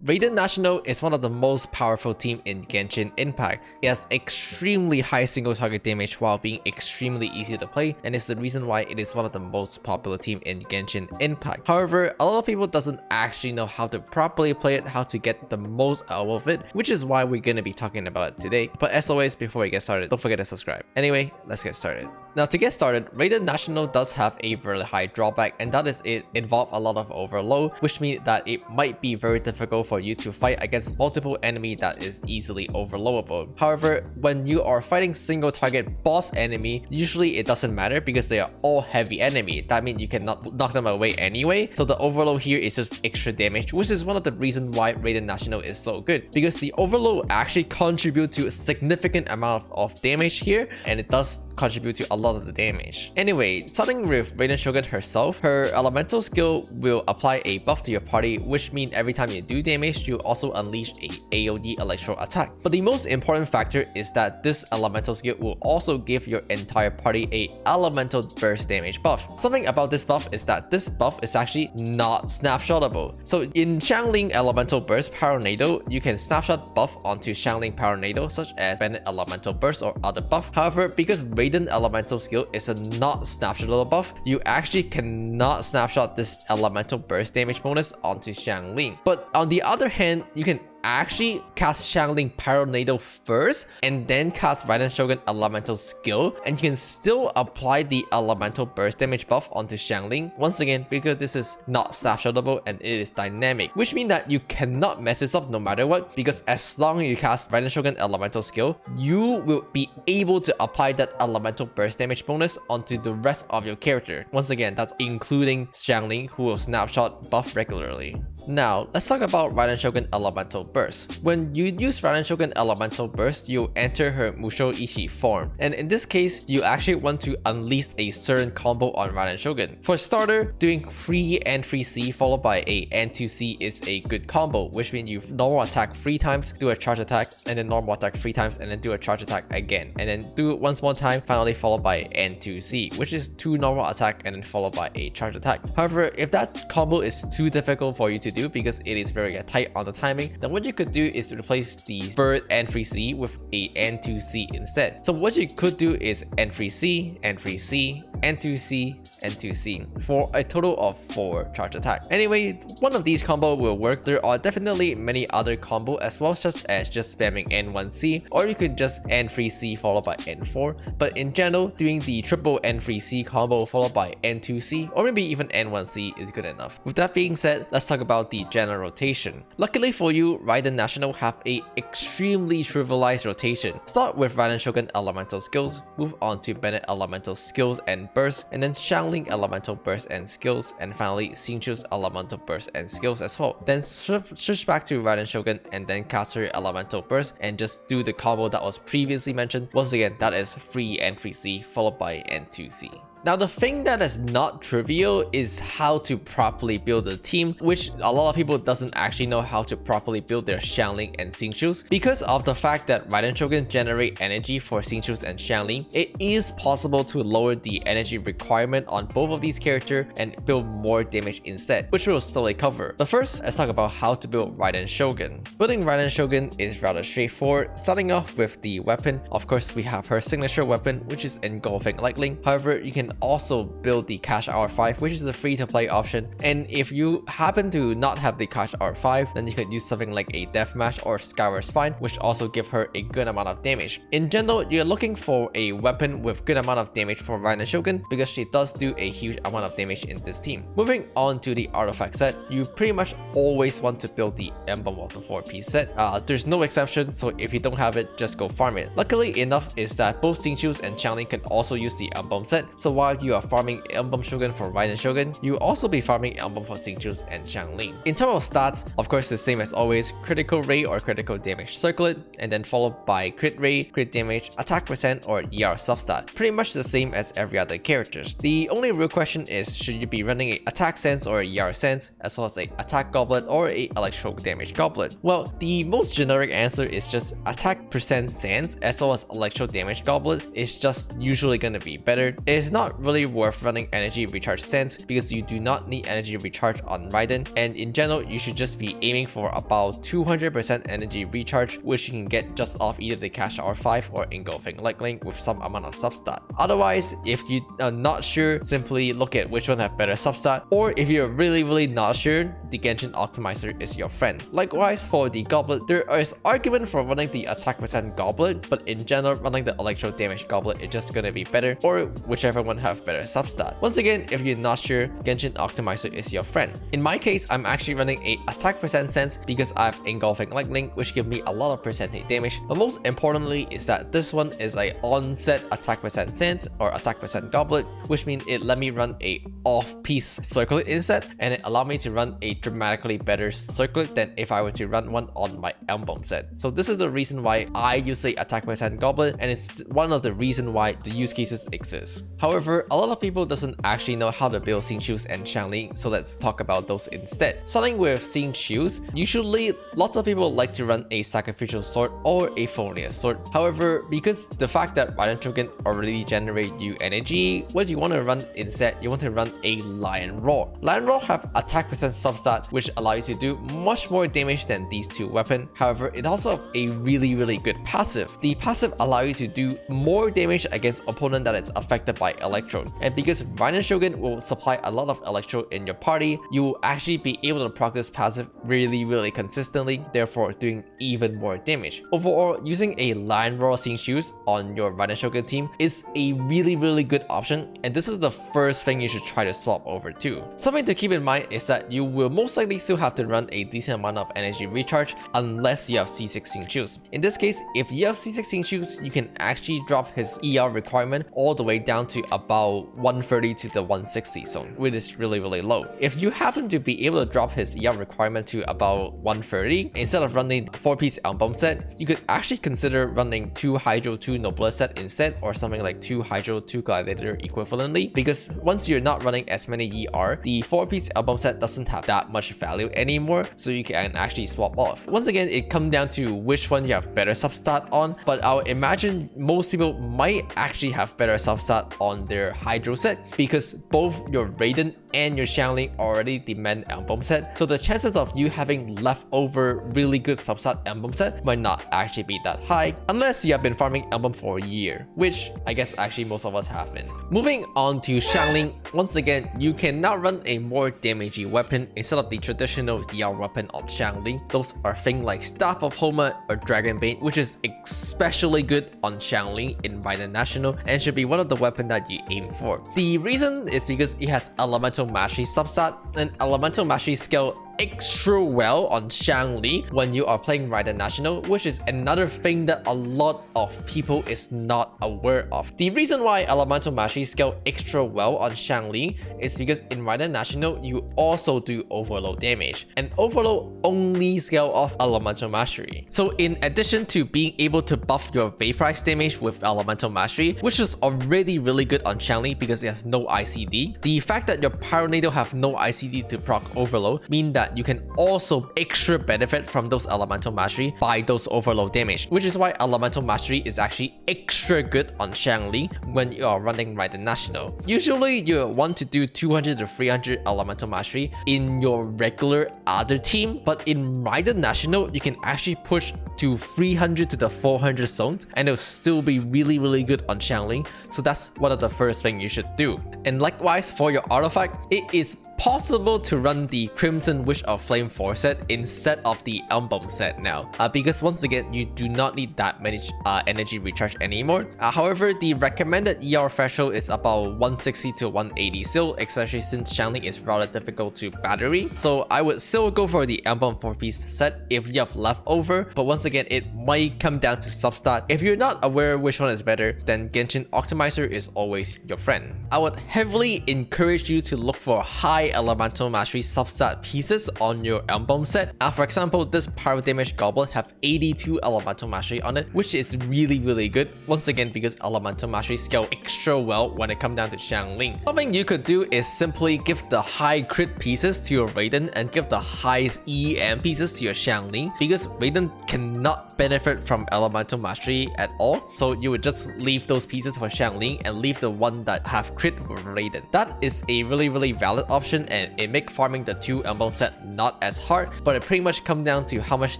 Raiden National is one of the most powerful team in Genshin Impact. It has extremely high single target damage while being extremely easy to play, and is the reason why it is one of the most popular team in Genshin Impact. However, a lot of people doesn't actually know how to properly play it, how to get the most out of it, which is why we're gonna be talking about it today. But as always, before we get started, don't forget to subscribe. Anyway, let's get started. Now to get started, Raiden National does have a very high drawback, and that is it involves a lot of overload, which means that it might be very difficult for you to fight against multiple enemy that is easily overloadable. However, when you are fighting single target boss enemy, usually it doesn't matter because they are all heavy enemy. That means you cannot knock them away anyway, so the overload here is just extra damage, which is one of the reasons why Raiden National is so good, because the overload actually contributes to a significant amount of damage here, and it does contribute to a lot of the damage. Anyway, starting with Raiden Shogun herself, her elemental skill will apply a buff to your party, which means every time you do damage, you also unleash a AoE electro attack. But the most important factor is that this elemental skill will also give your entire party a elemental burst damage buff. Something about this buff is that this buff is actually not snapshotable. So in XIANGLING Elemental Burst Tornado, you can snapshot buff onto XIANGLING Tornado such as BANE Elemental Burst or other buff. However, because Raiden elemental skill is a not snapshotable buff, you actually cannot snapshot this elemental burst damage bonus onto XIANGLING. But on the other hand, you can actually cast XIANGLING Tornado first and then cast Raiden Shogun elemental skill, and you can still apply the elemental burst damage buff onto XIANGLING, once again because this is not snapshotable and it is dynamic, which means that you cannot mess this up no matter what, because as long as you cast Raiden Shogun elemental skill, you will be able to apply that elemental burst damage bonus onto the rest of your character. Once again, that's including XIANGLING, who will snapshot buff regularly. Now, let's talk about Raiden Shogun Elemental Burst. When you use Raiden Shogun Elemental Burst, you enter her Musho Ishi form. And in this case, you actually want to unleash a certain combo on Raiden Shogun. For starter, doing 3 N3C followed by a N2C is a good combo, which means you normal attack 3 times, do a charge attack, and then normal attack 3 times, and then do a charge attack again. And then do it once more time, finally followed by N2C, which is 2 normal attack and then followed by a charge attack. However, if that combo is too difficult for you to do because it is very tight on the timing, then what you could do is replace the third N3C with a N2C instead. So what you could do is N3C, N3C, N2C, N2C for a total of 4 charge attack. Anyway, one of these combo will work. There are definitely many other combo as well, such as just spamming N1C, or you could just N3C followed by N4. But in general, doing the triple N3C combo followed by N2C, or maybe even N1C is good enough. With that being said, let's talk about the general rotation. Luckily for you, Raiden National have a extremely trivialized rotation. Start with Raiden Shogun elemental skills, move on to BANE elemental skills and burst, and then XIANGLING elemental burst and skills, and finally xingqiu's elemental burst and skills as well. Then switch back to Raiden Shogun and then cast her elemental burst and just do the combo that was previously mentioned. Once again, that is 3 N3C followed by N2C. Now, the thing that is not trivial is how to properly build a team, which a lot of people doesn't actually know how to properly build their XIANGLING and xingqiu's. Because of the fact that Raiden Shogun generate energy for xingqiu's and XIANGLING, it is possible to lower the energy requirement on both of these characters and build more damage instead, which we'll slowly cover. But first, let's talk about how to build Raiden Shogun. Building Raiden Shogun is rather straightforward. Starting off with the weapon, of course we have her signature weapon, which is Engulfing Lightning. However, you can also build the Cash Hour 5, which is a free-to-play option, and if you happen to not have the Cash Hour 5, then you could use something like a Deathmatch or Skyward Spine, which also give her a good amount of damage. In general, you're looking for a weapon with good amount of damage for Raiden Shogun because she does do a huge amount of damage in this team. Moving on to the artifact set, you pretty much always want to build the Emblem of the 4-piece set. There's no exception, so if you don't have it, just go farm it. Luckily enough is that both xingqiu's and XIANGLING can also use the Emblem set, so while you are farming Emblem Shogun for Raiden Shogun, you will also be farming Emblem for xingqiu's and XIANGLING. In terms of stats, of course the same as always, critical rate or critical damage circlet, and then followed by crit rate, crit damage, attack percent, or ER substat. Pretty much the same as every other characters. The only real question is, should you be running a attack sense or a ER sense, as well as a attack goblet or a electro damage goblet? Well, the most generic answer is just attack percent sense as well as electro damage goblet is just usually gonna be better. It is not not really worth running energy recharge Sense because you do not need energy recharge on Raiden, and in general you should just be aiming for about 200% energy recharge, which you can get just off either the Cash Hour 5 or Engulfing Lightning with some amount of substat. Otherwise, if you are not sure, simply look at which one have better substat, or if you're really not sure, the Genshin Optimizer is your friend. Likewise, for the Goblet, there is argument for running the attack percent Goblet, but in general, running the electro damage Goblet is just gonna be better, or whichever one have better substat. Once again, if you're not sure, Genshin Optimizer is your friend. In my case, I'm actually running a attack percent Sense because I have Engulfing Lightning, which give me a lot of percentage damage, but most importantly is that this one is a onset attack percent Sense or attack percent Goblet, which means it let me run a off-piece circlet instead, and it allowed me to run a dramatically better circlet than if I were to run one on my emblem set. So this is the reason why I use a attack percent Goblet, and it's one of the reasons why the use cases exist. However, a lot of people doesn't actually know how to build xingqius and xiangling, so let's talk about those instead. Starting with xingqius, usually lots of people like to run a sacrificial sword or a Phonius sword. However, because the fact that Raiden Shogun already generate you energy, what you want to run instead, you want to run a Lion Roar. Lion Roar have attack percent substat, which allow you to do much more damage than these two weapons. However, it also have a really good passive. The passive allow you to do more damage against opponent that is affected by Electro. And because Raiden Shogun will supply a lot of Electro in your party, you will actually be able to practice passive really consistently, therefore doing even more damage. Overall, using a Lion Roar xingqius on your Raiden Shogun team is a really good option, and this is the first thing you should try to swap over to. Something to keep in mind is that you will most likely still have to run a decent amount of energy recharge unless you have C6 xingqius. In this case, if you have C6 xingqius, you can actually drop his ER requirement all the way down to about 130 to the 160 zone, which is really low. If you happen to be able to drop his ER requirement to about 130, instead of running 4-piece album set, you could actually consider running 2 Hydro 2 Noblesse set instead, or something like 2 Hydro 2 Gladiator equivalently, because once you're not running as many ER, the 4-piece album set doesn't have that much value anymore, so you can actually swap off. Once again, it comes down to which one you have better substat on, but I would imagine most people might actually have better substat on their Hydro set, because both your Raiden and your Xiangling already demand emblem set, so the chances of you having leftover really good substat emblem set might not actually be that high, unless you have been farming emblem for a year, which I guess actually most of us have been. Moving on to Xiangling, once again, you can now run a more damagey weapon instead of the traditional ER weapon on Xiangling. Those are things like Staff of Homa or Dragon Bane, which is especially good on Xiangling in Raiden National and should be one of the weapons that you aim for. The reason is because it has Elemental Mastery substat, and Elemental Mastery scale extra well on Xiangling when you are playing Raiden National, which is another thing that a lot of people is not aware of. The reason why Elemental Mastery scale extra well on Xiangling is because in Raiden National, you also do overload damage, and overload only scale off Elemental Mastery. So in addition to being able to buff your vaporize damage with Elemental Mastery, which is already really good on Xiangling because it has no ICD, the fact that your Pyro Needle have no ICD to proc overload mean that you can also extra benefit from those Elemental Mastery by those overload damage, which is why Elemental Mastery is actually extra good on Xiangling when you are running Raiden National. Usually you want to do 200 to 300 Elemental Mastery in your regular other team, but in Raiden National you can actually push to 300 to the 400 zones and it'll still be really good on Xiangling, so that's one of the first things you should do. And likewise for your artifact, it is possible to run the Crimson Wish of Flame 4 set instead of the Emblem set now, because once again you do not need that many energy recharge anymore. However, the recommended ER threshold is about 160 to 180 still, especially since Xiangling is rather difficult to battery, so I would still go for the Emblem 4-piece set if you have leftover, but once again it might come down to substat. If you're not aware which one is better, then Genshin Optimizer is always your friend. I would heavily encourage you to look for high high elemental mastery subset pieces on your emblem set. For example, this pyro damage goblet have 82 elemental mastery on it, which is really good. Once again, because elemental mastery scale extra well when it comes down to Xiangling. Something you could do is simply give the high crit pieces to your Raiden and give the high EM pieces to your Xiangling, because Raiden cannot benefit from elemental mastery at all. So you would just leave those pieces for Xiangling and leave the one that have crit for Raiden. That is a really valid option, and it makes farming the two emblem set not as hard, but it pretty much comes down to how much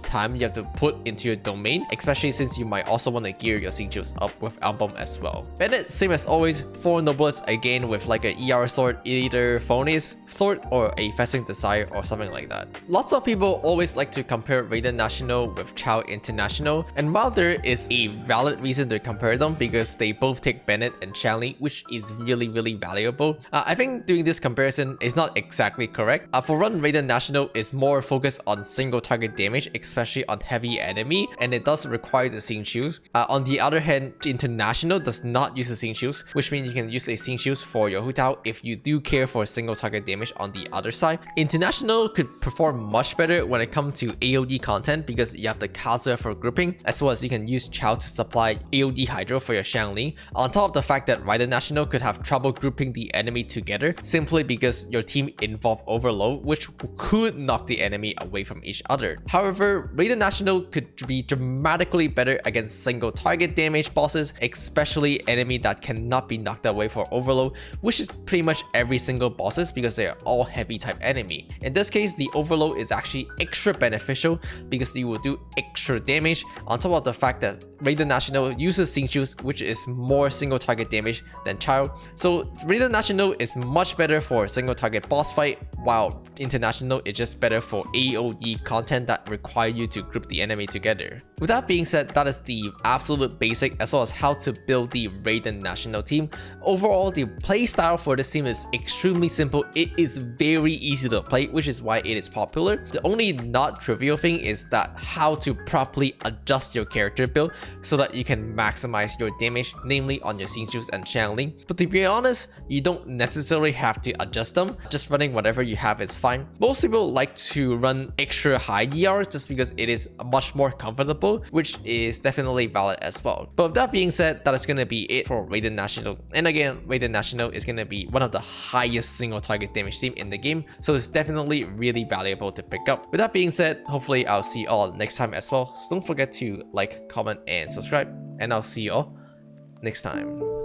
time you have to put into your domain, especially since you might also want to gear your xingqius up with emblem as well. Bennett, same as always, 4 nobles again with like a ER sword, either Phonies sword or a Festing Desire or something like that. Lots of people always like to compare Raiden National with Chao International, and while there is a valid reason to compare them because they both take Bennett and Xiangling, which is really valuable, I think doing this comparison is not exactly correct. For run, Raiden National is more focused on single target damage, especially on heavy enemy, and it does require the xingqius. On the other hand, International does not use the xingqius, which means you can use a xingqius for your Hutao if you do care for single target damage on the other side. International could perform much better when it comes to AoD content because you have the Kazuya for grouping, as well as you can use Chao to supply AoD Hydro for your Xiangling. On top of the fact that Raiden National could have trouble grouping the enemy together simply because your team involve overload, which could knock the enemy away from each other. However, Raiden National could be dramatically better against single target damage bosses, especially enemy that cannot be knocked away for overload, which is pretty much every single bosses because they are all heavy type enemy. In this case, the overload is actually extra beneficial because you will do extra damage, on top of the fact that Raiden National uses xingqius, which is more single target damage than Chao. So Raiden National is much better for single target boss fight, while International is just better for AoD content that require you to group the enemy together. With that being said, that is the absolute basic as well as how to build the Raiden National team. Overall, the playstyle for this team is extremely simple. It is very easy to play, which is why it is popular. The only not trivial thing is that how to properly adjust your character build so that you can maximize your damage, namely on your xingqius and Xiangling. But to be honest, you don't necessarily have to adjust them. Just running whatever you have is fine. Most people like to run extra high ER just because it is much more comfortable, which is definitely valid as well. But with that being said, that is going to be it for Raiden National. And again, Raiden National is going to be one of the highest single target damage team in the game, so it's definitely really valuable to pick up. With that being said, hopefully I'll see you all next time as well. So don't forget to like, comment, and subscribe, and I'll see you all next time.